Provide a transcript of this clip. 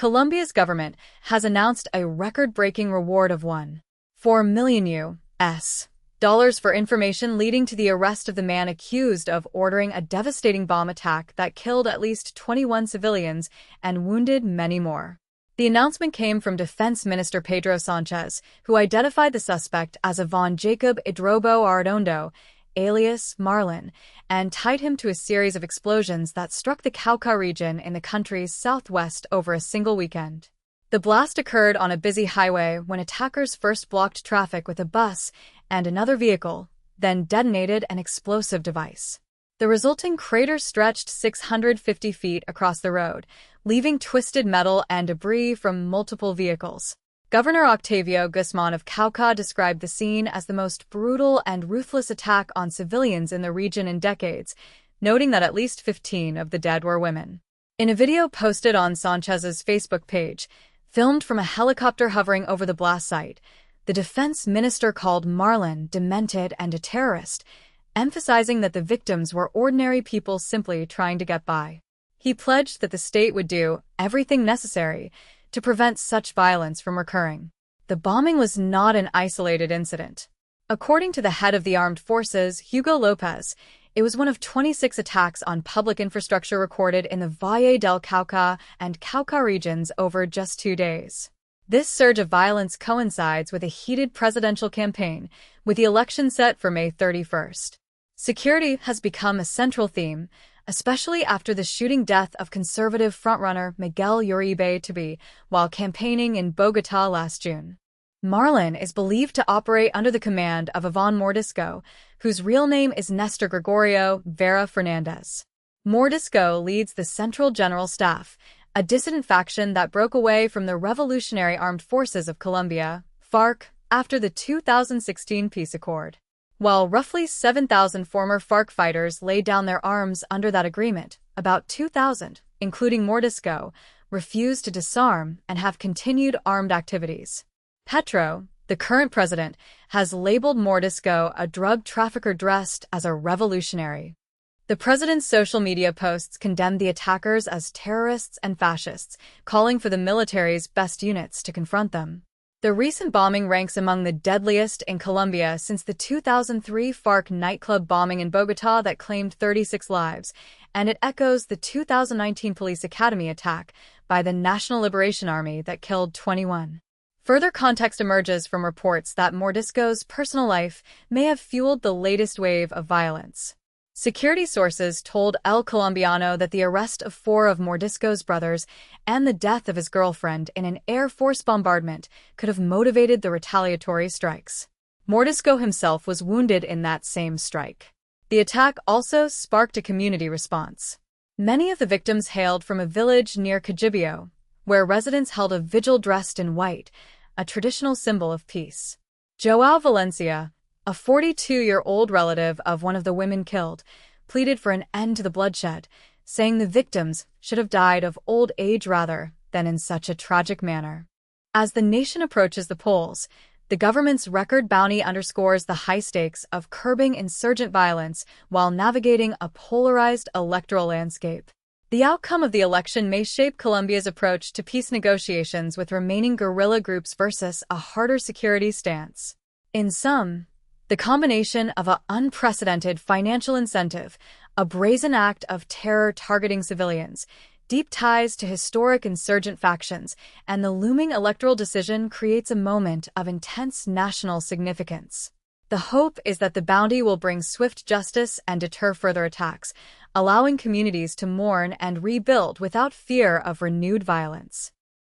Colombia's government has announced a record-breaking reward of $1.4 million for information leading to the arrest of the man accused of ordering a devastating bomb attack that killed at least 21 civilians and wounded many more. The announcement came from Defense Minister Pedro Sanchez, who identified the suspect as Iván Jacob Idrobo Arredondo, alias Marlon, and tied him to a series of explosions that struck the Cauca region in the country's southwest over a single weekend. The blast occurred on a busy highway when attackers first blocked traffic with a bus and another vehicle, then detonated an explosive device. The resulting crater stretched 650 feet across the road, leaving twisted metal and debris from multiple vehicles. Governor Octavio Guzman of Cauca described the scene as the most brutal and ruthless attack on civilians in the region in decades, noting that at least 15 of the dead were women. In a video posted on Sanchez's Facebook page, filmed from a helicopter hovering over the blast site, the defense minister called Marlon demented and a terrorist, emphasizing that the victims were ordinary people simply trying to get by. He pledged that the state would do everything necessary to prevent such violence from recurring. The bombing was not an isolated incident. According to the head of the armed forces, Hugo Lopez, it was one of 26 attacks on public infrastructure recorded in the Valle del Cauca and Cauca regions over just 2 days. This surge of violence coincides with a heated presidential campaign, with the election set for May 31st. Security has become a central theme, especially after the shooting death of conservative frontrunner Miguel Uribe Tubi while campaigning in Bogotá last June. Marlon is believed to operate under the command of Iván Mordisco, whose real name is Nestor Gregorio Vera Fernandez. Mordisco leads the Central General Staff, a dissident faction that broke away from the Revolutionary Armed Forces of Colombia, FARC, after the 2016 peace accord. While roughly 7,000 former FARC fighters laid down their arms under that agreement, about 2,000, including Mordisco, refused to disarm and have continued armed activities. Petro, the current president, has labeled Mordisco a drug trafficker dressed as a revolutionary. The president's social media posts condemned the attackers as terrorists and fascists, calling for the military's best units to confront them. The recent bombing ranks among the deadliest in Colombia since the 2003 FARC nightclub bombing in Bogotá that claimed 36 lives, and it echoes the 2019 police academy attack by the National Liberation Army that killed 21. Further context emerges from reports that Mordisco's personal life may have fueled the latest wave of violence. Security sources told El Colombiano that the arrest of 4 of Mordisco's brothers and the death of his girlfriend in an Air Force bombardment could have motivated the retaliatory strikes. Mordisco himself was wounded in that same strike. The attack also sparked a community response. Many of the victims hailed from a village near Cajibio, where residents held a vigil dressed in white, a traditional symbol of peace. Joao Valencia, a 42-year-old relative of one of the women killed, pleaded for an end to the bloodshed, saying the victims should have died of old age rather than in such a tragic manner. As the nation approaches the polls, the government's record bounty underscores the high stakes of curbing insurgent violence while navigating a polarized electoral landscape. The outcome of the election may shape Colombia's approach to peace negotiations with remaining guerrilla groups versus a harder security stance. In sum, the combination of an unprecedented financial incentive, a brazen act of terror targeting civilians, deep ties to historic insurgent factions, and the looming electoral decision creates a moment of intense national significance. The hope is that the bounty will bring swift justice and deter further attacks, allowing communities to mourn and rebuild without fear of renewed violence.